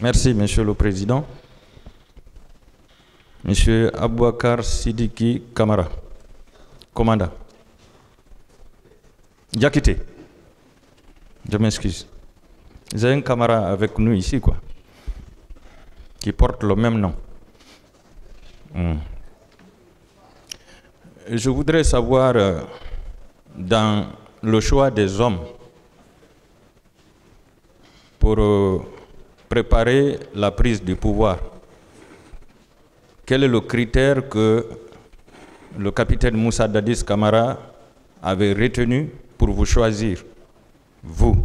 Merci, Monsieur le Président. Monsieur Abouakar Sidiki Kamara, commandant. Diakité. Je m'excuse. Vous avez un camarade avec nous ici, quoi, qui porte le même nom. Je voudrais savoir, dans le choix des hommes pour préparer la prise du pouvoir, quel est le critère que le capitaine Moussa Dadis Camara avait retenu pour vous choisir, vous?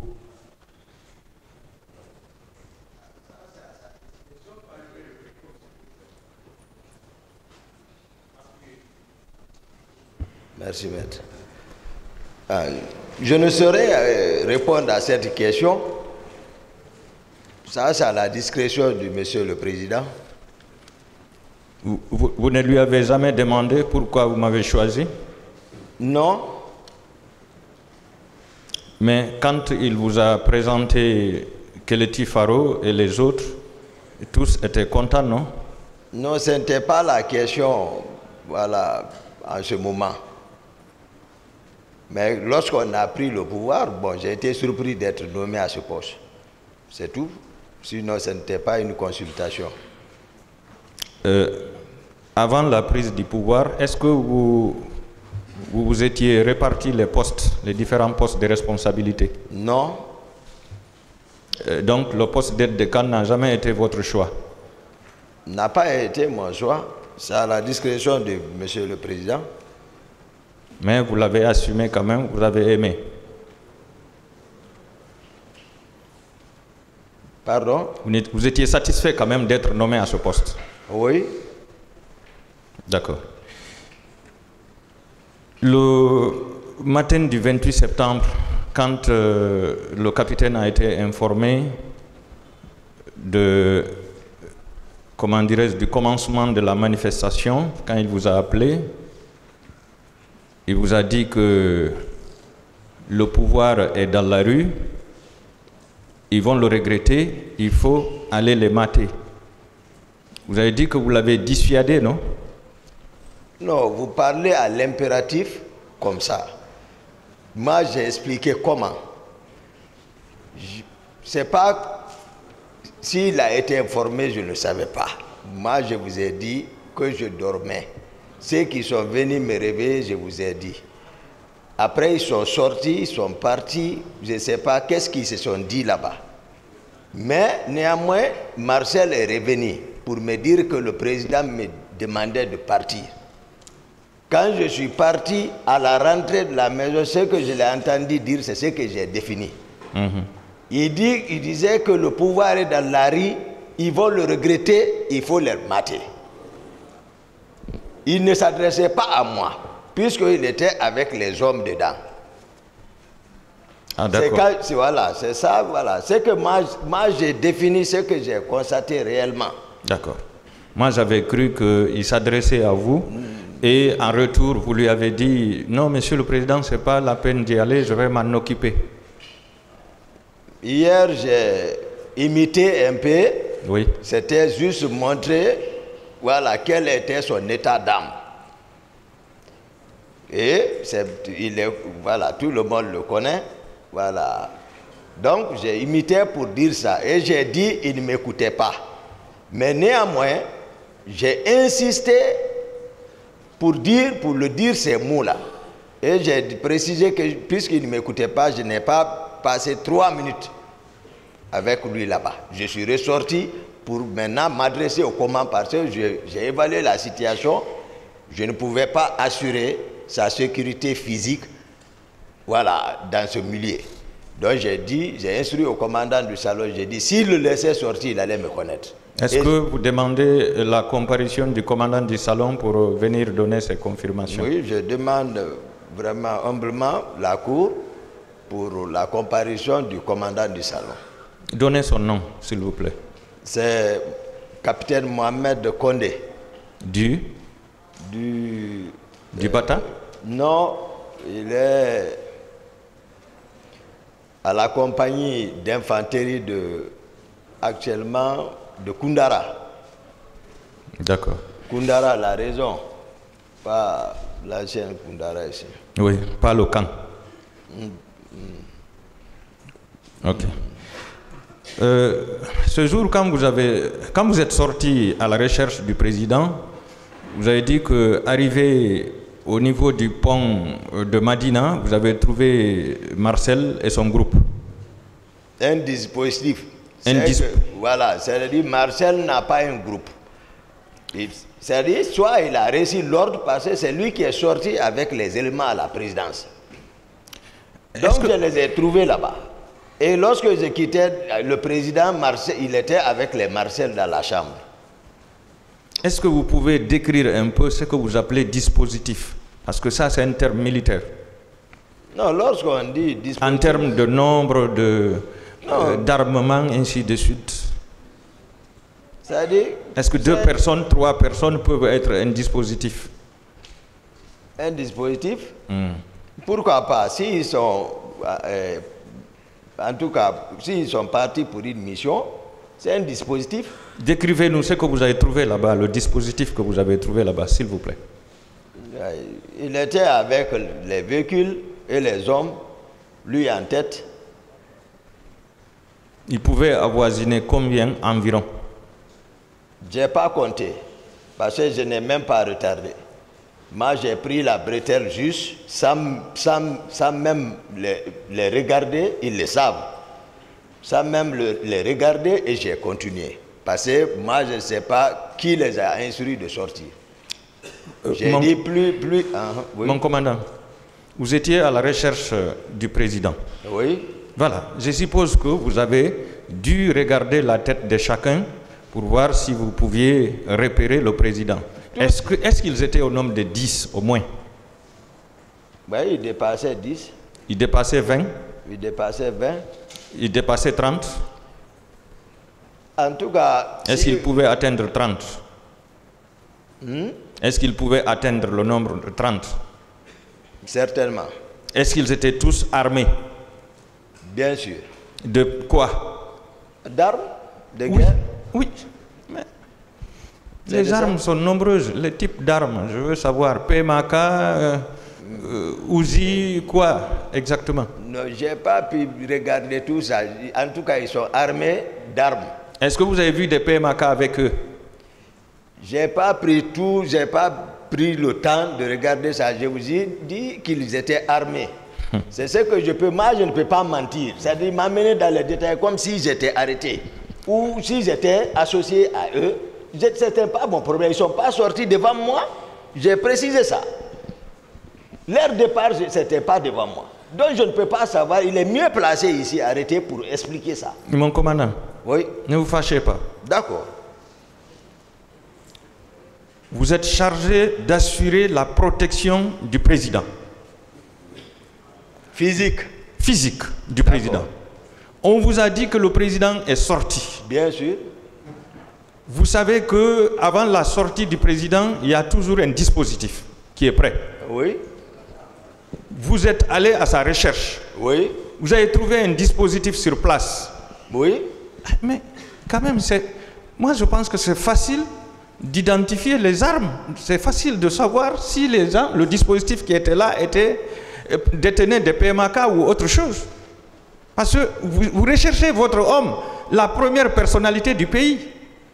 Merci, maître. Je ne saurais répondre à cette question. Ça, c'est à la discrétion du Monsieur le Président. Vous ne lui avez jamais demandé pourquoi vous m'avez choisi? Non. Mais quand il vous a présenté Keleti Faro et les autres, tous étaient contents, non? Non, ce n'était pas la question, voilà, en ce moment. Mais lorsqu'on a pris le pouvoir, bon, j'ai été surpris d'être nommé à ce poste. C'est tout. Sinon, ce n'était pas une consultation. Avant la prise du pouvoir, est-ce que vous étiez répartis les postes, les différents postes de responsabilité? Non. Donc le poste d'aide de camp n'a jamais été votre choix? N'a pas été mon choix. C'est à la discrétion de Monsieur le Président. Mais vous l'avez assumé quand même, vous avez aimé? Pardon? Vous étiez satisfait quand même d'être nommé à ce poste? Oui. D'accord. Le matin du 28 septembre, quand le capitaine a été informé de, comment dirais-je, du commencement de la manifestation, quand il vous a appelé, il vous a dit que le pouvoir est dans la rue, ils vont le regretter, il faut aller les mater. Vous avez dit que vous l'avez dissuadé, non? Non, vous parlez à l'impératif comme ça. Moi, j'ai expliqué comment. Je ne sais pas s'il a été informé, je ne savais pas. Moi, je vous ai dit que je dormais. Ceux qui sont venus me réveiller, je vous ai dit. Après, ils sont sortis, ils sont partis. Je ne sais pas qu'est-ce qu'ils se sont dit là-bas. Mais néanmoins, Marcel est revenu pour me dire que le président me demandait de partir. Quand je suis parti à la rentrée de la maison, ce que je l'ai entendu dire, c'est ce que j'ai défini. Il disait que le pouvoir est dans la rue, ils vont le regretter, il faut les mater. Il ne s'adressait pas à moi, puisqu'il était avec les hommes dedans. Ah, d'accord. Voilà, c'est ça, voilà. C'est que moi j'ai défini ce que j'ai constaté réellement. D'accord. Moi, j'avais cru qu'il s'adressait à vous et en retour, vous lui avez dit « Non, Monsieur le Président, ce n'est pas la peine d'y aller, je vais m'en occuper. » Hier, j'ai imité un peu. Oui. C'était juste montrer, voilà, quel était son état d'âme. Et voilà, tout le monde le connaît. Voilà. Donc, j'ai imité pour dire ça. Et j'ai dit, il ne m'écoutait pas. Mais néanmoins, j'ai insisté pour le dire ces mots-là. Et j'ai précisé que, puisqu'il ne m'écoutait pas, je n'ai pas passé 3 minutes avec lui là-bas. Je suis ressorti pour maintenant m'adresser au commandant parce que j'ai évalué la situation. Je ne pouvais pas assurer sa sécurité physique, voilà, dans ce milieu. Donc j'ai instruit au commandant du salon, j'ai dit, s'il le laissait sortir, il allait me connaître. Est-ce que vous demandez la comparution du commandant du salon pour venir donner ces confirmations? Oui, je demande vraiment humblement la cour pour la comparution du commandant du salon. Donnez son nom, s'il vous plaît. C'est capitaine Mohamed Condé. Du Bata? Non, il est à la compagnie d'infanterie de actuellement de Koundara. D'accord. Koundara, la raison, pas la chaîne Koundara ici. Oui, pas le camp. Ok. Ce jour, quand vous êtes sorti à la recherche du président, vous avez dit qu'arrivé au niveau du pont de Madina, vous avez trouvé Marcel et son groupe. Un dispositif. Voilà, c'est-à-dire Marcel n'a pas un groupe. C'est-à-dire, soit il a réussi l'ordre parce que c'est lui qui est sorti avec les éléments à la présidence. Donc je les ai trouvés là-bas. Et lorsque j'ai quitté le président, Marcel, il était avec les Marcel dans la chambre. Est-ce que vous pouvez décrire un peu ce que vous appelez dispositif? Parce que ça, c'est un terme militaire. Non, lorsqu'on dit dispositif... En termes de nombre d'armement, ainsi de suite. C'est-à-dire... Est-ce que 2 personnes, 3 personnes peuvent être un dispositif? Un dispositif? Pourquoi pas? S'ils sont... en tout cas, s'ils sont partis pour une mission, c'est un dispositif. Décrivez-nous ce que vous avez trouvé là-bas, le dispositif que vous avez trouvé là-bas, s'il vous plaît. Il était avec les véhicules et les hommes, lui en tête. Il pouvait avoisiner combien environ? Je n'ai pas compté, parce que je n'ai même pas retardé. Moi, j'ai pris la bretelle juste, sans même les regarder, ils le savent. Sans même les regarder, et j'ai continué. Parce que moi, je ne sais pas qui les a instruits de sortir. J'ai dit plus... oui. Mon commandant, vous étiez à la recherche du président. Oui. Voilà, je suppose que vous avez dû regarder la tête de chacun pour voir si vous pouviez repérer le président. Est-ce qu'ils étaient au nombre de 10 au moins? Oui, il dépassait 10. Il dépassait 20? Il dépassait 20. Il dépassait 30? En tout cas... Est-ce qu'il pouvait atteindre 30? Est-ce qu'il pouvait atteindre le nombre de 30? Certainement. Est-ce qu'ils étaient tous armés? Bien sûr. De quoi? D'armes? De guerre? Oui. Mais les armes sont nombreuses. Les types d'armes, je veux savoir. PMK, Uzi, quoi exactement? Non, je n'ai pas pu regarder tout ça. En tout cas, ils sont armés d'armes. Est-ce que vous avez vu des PMK avec eux? Je n'ai pas pris tout, je n'ai pas pris le temps de regarder ça. Je vous ai dit qu'ils étaient armés. C'est ce que je peux... Moi, je ne peux pas mentir. C'est-à-dire m'amener dans les détails comme si j'étais arrêté. Ou si j'étais associé à eux. Ce n'était pas mon problème. Ils ne sont pas sortis devant moi. J'ai précisé ça. Leur départ, ce n'était pas devant moi. Donc je ne peux pas savoir. Il est mieux placé ici, arrêté, pour expliquer ça. Mon commandant, oui. Ne vous fâchez pas. D'accord. Vous êtes chargé d'assurer la protection du président. Physique. Physique du président. On vous a dit que le président est sorti. Bien sûr. Vous savez qu'avant la sortie du président, il y a toujours un dispositif qui est prêt. Oui. Vous êtes allé à sa recherche. Oui. Vous avez trouvé un dispositif sur place. Oui. Mais quand même, moi je pense que c'est facile d'identifier les armes. C'est facile de savoir si le dispositif qui était là détenait des PMK ou autre chose. Parce que vous recherchez votre homme, la première personnalité du pays.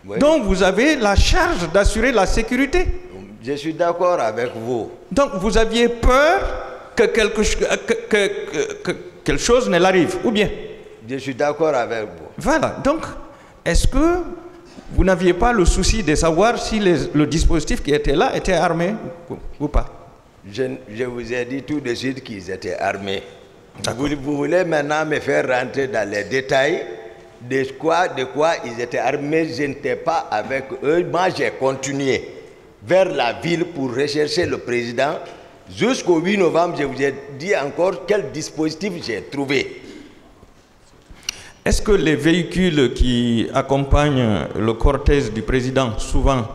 Oui. Donc vous avez la charge d'assurer la sécurité. Je suis d'accord avec vous. Donc vous aviez peur que quelque chose ne l'arrive, ou bien? Je suis d'accord avec vous. Voilà. Donc, est-ce que vous n'aviez pas le souci de savoir si le dispositif qui était là était armé ou pas? Je vous ai dit tout de suite qu'ils étaient armés. Vous voulez maintenant me faire rentrer dans les détails de quoi ils étaient armés. Je n'étais pas avec eux. Moi, j'ai continué vers la ville pour rechercher le président. Jusqu'au 8 novembre, je vous ai dit encore quel dispositif j'ai trouvé. Est-ce que les véhicules qui accompagnent le cortège du président, souvent,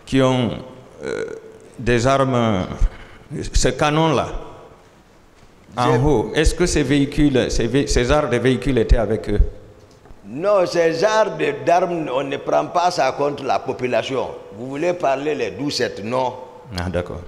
qui ont des armes, ce canon-là, en haut, est-ce que ces véhicules, ces armes des véhicules étaient avec eux? Non, ce genre d'armes, on ne prend pas ça contre la population. Vous voulez parler les 12-7, non? Ah, d'accord.